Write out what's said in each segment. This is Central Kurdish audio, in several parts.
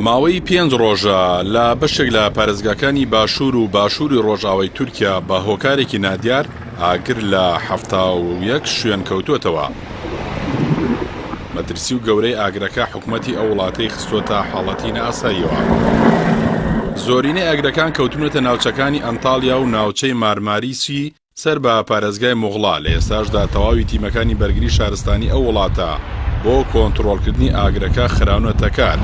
ماوەی 5 ڕۆژە لە بەشێک لە پارێزگاکانی باشوور و باشووری ڕۆژاوای تورکیا بە هۆکارێکی نادیار ئاگر لە 71 شوێن کەوتوتەوە. مەترسی و گەورەی ئاگرەکە حکوومەتی ئەو وڵاتەی خستوتە حاڵەتی نائاساییەوە. زۆرینەی ئاگرەکان کەوتونەتە ناوچەکانی ئەنتالیا و ناوچەی مارماریسی سەر بە پارێزگای موغڵا. لە ئێستاشدا تەواوی تیمەکانی بەرگری شارستانی ئەو وڵاتە بۆ کۆنتڕۆڵکردنی ئاگرەکە خراونەتە کار.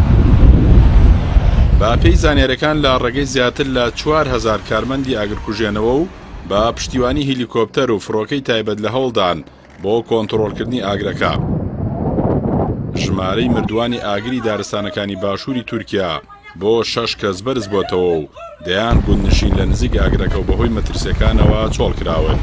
بە پێی زانیاریەکان لە ڕێگەی زیاتر لە 4000 کارمەندی ئاگرکوژێنەوە و بە پشتیوانی هیلیکۆپتەر و فڕۆکەی تایبەت لە هەوڵدان بۆ کۆنتڕۆڵکردنی ئاگرەکە. ژمارەی مردوانی ئاگری دارستانەکانی باشووری تورکیا بۆ 6 کەس بەرز بۆتەوە و دەیان گوندنشین لە نزیک ئاگرەکە و بەهۆی مەترسیەکانەوە چۆڵ کراون.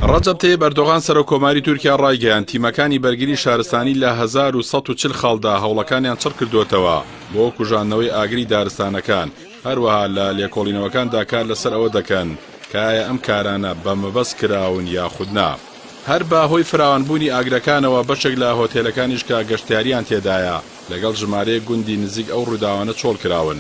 ڕەجەب تەیب ئەردۆغان سەرۆکۆماری تورکیا ڕایگەیاند تیمەکانی بەرگری شارستانی لە 1140 خاڵدا هەوڵەکانیان چڕ کردوتەوە بۆ کوژاندنەوەی ئاگری دارستانەکان. هەروەها لە لێکۆڵینەوەکاندا کار لەسەر ئەوە دەکەن کە ئایا ئەم کارانە بە مەبەست کراون یاخود نا. هەر بەهۆی فراوانبوونی ئاگرەکانەوە بەشێک لە هۆتێلەکانیش کە گەشتیاریان تێدایە لەگەڵ ژمارەیە گوندی نزیک ئەو ڕووداوانە چۆڵ کراون.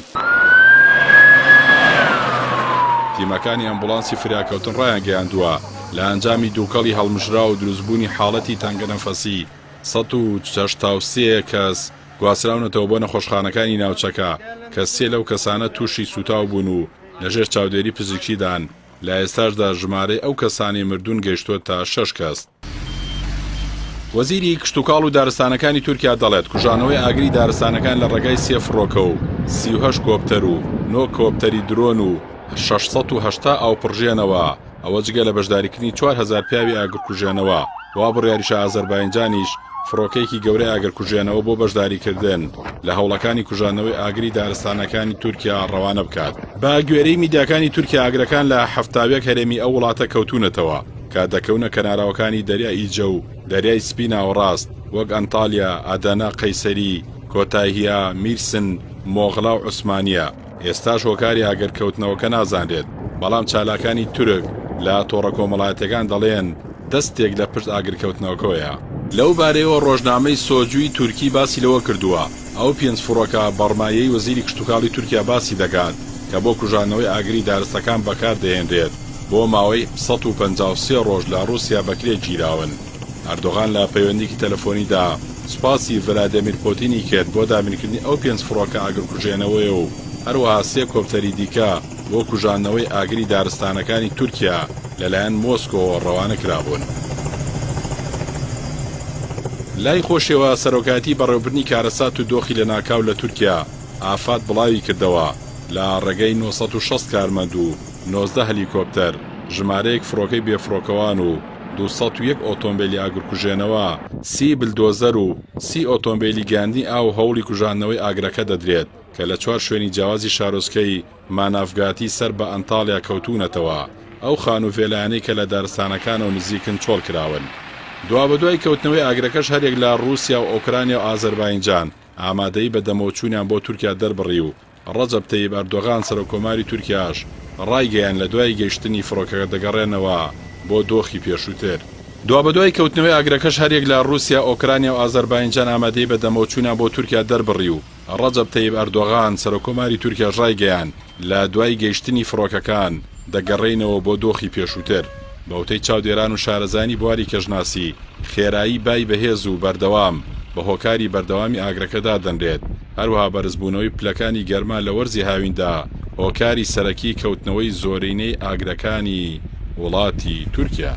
تیمەکانی ئەمبوڵانسی فریاکەوتن ڕایان گەیاندووە لە ئەنجامی دووکەڵی هەڵمژرا و دروستبوونی حاڵەتی تەنگەنەفەسی 183 کەس گواسراونەتەوە بۆ نەخۆشخانەکانی ناوچەکە کە 3 لەو کەسانە تووشی سوتاو بوون و لەژێر چاودێری پزیکیدان. لە ئێستاشدا ژمارەی ئەو کەسانی مردوون گەیشتووە تا 6 کەس. وەزیری کشتوکاڵ و دارستانەکانی تورکیا دەڵێت کوژانەوەی ئاگری دارستانەکان لە ڕێگای 3 فڕۆکە و 38 کۆپتەر و 9 کۆپتەری درۆن و 680 ئاوپڕژێنەوە ئەوە جگە لە بەشداریکردنی 4000 پیاوی ئاگرکوژێنەوە. وا بڕیاریشە ئازەربایجانیش فڕۆکەیەکی گەورەی ئاگرکوژێنەوە بۆ بەشداریکردن لە هەوڵەکانی کوژانەوەی ئاگری دارستانەکانی تورکیا ڕەوانە بکات. بە گوێرەی میدیاکانی تورکیا ئاگرەکان لە 71 هەرێمی ئەو وڵاتە کەوتونەتەوە کە دەکەونە کەناراوەکانی دەریای ئیجە و دەریای سپی ناوەڕاست وەک ئەنتالیا، ئادانا، قەیسەری، کۆتاهیە، میرسن، مۆغڵا و عوسمانیە. ئێستاش هۆکاری ئاگرکەوتنەوەکە نازانرێت، بەڵام چالاکانی تورک لە تۆڕە کۆمەڵایەتەکان دەڵێن دەستێک لە پشت ئاگرکەوتنەوەکەوەیە. لەو بارەیەوە ڕۆژنامەی سۆجووی تورکی باسی لەوە کردووە ئەو 5 فڕۆکە بەڕمایەی وەزیری کشتوکاڵی تورکیا باسی دەکات کە بۆ کوژانەوەی ئاگری دارستەکان بەکار دەهێنرێت بۆ ماوەی 153 ڕۆژ لە رووسیا بەکرێ گیراون. ئەردۆغان لە پەیوەندیکی تەلەفۆنیدا سوپاسی ڤلادیمیر پۆتینی کرد بۆ دابینکردنی ئەو 5 فڕۆکە ئاگرکوژێنەوەی و هەروەها 3 کۆپتەری دیکە بۆ کوژانەوەی ئاگری دارستانەکانی تورکیا لەلایەن مۆسکۆ ڕەوانە کرابوون. لای خۆشیەوە سەرۆکاتی بەڕێوەبردنی کارەسات و دۆخی لە ناکاو لە تورکیا ئافات بڵاوی کردەوە لە ڕێگەی 960 کارمەند و 19 هەلیکۆپتەر، ژمارەیەک فڕۆکەی بێفڕۆکەوان و 201 ئۆتۆمبیلی ئاگرکوژێنەوە، 30 بلدۆزەر و 30 ئۆتۆمبیلی گاندی ئاو هەوڵی کوژانەوەی ئاگرەکە دەدرێت کە لە 4 شوێنی جیاوازی شارۆچکەی مانافگاتی سەر بە ئەنتالیا کەوتونەتەوە. ئەو خان و فێلانەی کە لە دارستانەکانەوە نزیکن چۆڵ کراون. دوا بەدوای کەوتنەوەی ئاگرەکەش هەرێک لە رووسیا و ئۆکرانیا و ئازەربایجان ئامادەی بە دەمەوچوونیان بۆ تورکیا دەربڕی و ڕەجەب تەیب ئەردۆغان سەرۆکۆماری تورکیاش ڕایگەیان لە دوای گەیشتنی فڕۆکەکە دەگەڕێنەوە بۆ دۆخی پێشووتر. دوا بەدوای کەوتنەوەی ئاگرەکەش هەرێک لە رووسیا، ئۆکرانیا و ئازەربایجان ئامادەی بە دەمەوچوونیان بۆ تورکیا دەربڕی و ڕەجەب تەیب ئەردۆغان سەرۆکۆماری تورکیاش ڕایگەیان لە دوای گەیشتنی فڕۆکەکان دەگەڕێنەوە بۆ دۆخی پێشووتر. بەوتەی چاودێران و شارەزانی بواری کەژناسی خێرایی بای بەهێز و بەردەوام بە هۆکاری بەردەوامی ئاگرەکەدا دەنرێت. هەروەها بەرزبوونەوەی پلەکانی گەرما لە وەرزی هاویندا هۆکاری سەرەکی کەوتنەوەی زۆرینەی ئاگرەکانی وڵاتی تورکیا.